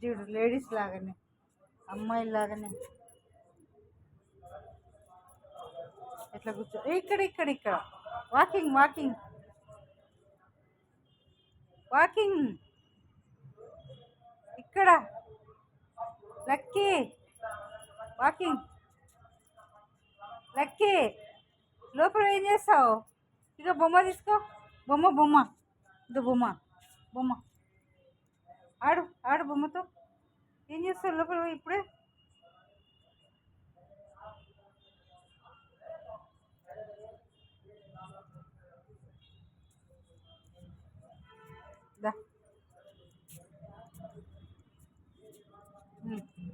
చూడు లేడీస్ లాగానే, అమ్మాయిల లాగానే ఎట్లా కూర్చో. ఇక్కడ ఇక్కడ ఇక్కడ వాకింగ్ వాకింగ్ వాకింగ్ ఇక్కడ లక్కీ వాకింగ్. లక్కీ లోపల ఏం చేస్తావు? ఇక బొమ్మ తీసుకో. బొమ్మ బొమ్మ ఇదో బొమ్మ బొమ్మ ఆడు ఆడు బొమ్మతో. ఏం చేస్తావు లోపల పోయి ఇప్పుడే? దా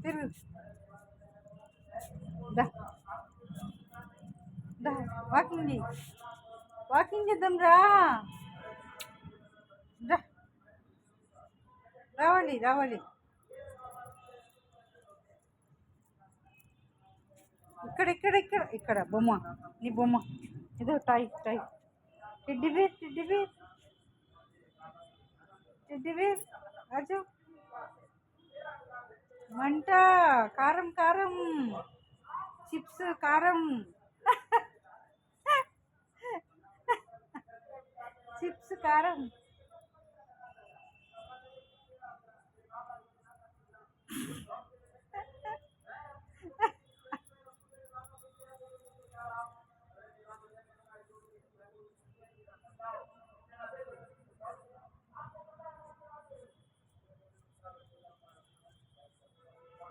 తిరుగు. దా దా వాకింగ్ చేయి. వాకింగ్ చేద్దాం రా. రా రావాలి రావాలి. ఇక్కడ ఇక్కడ ఇక్కడ ఇక్కడ బొమ్మ, నీ బొమ్మ ఏదో టై టై. టెడ్డీబేర్ టెడ్డీబేర్ టెడ్డీబేర్ రాజు. మంట కారం కారం చిప్స్ కారం చిప్స్ కారం.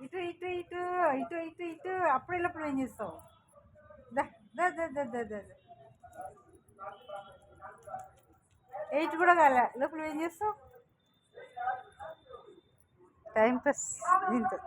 ఇటు ఇటు ఇటు ఇటు ఇటు ఇటు అప్పుడెళ్ళప్పుడు ఏం చేస్తావు? దా దా దా దా దా దా. 8 కూడా కాలే లోపల ఏం చేస్తావు? టైం పాస్ దీంతో.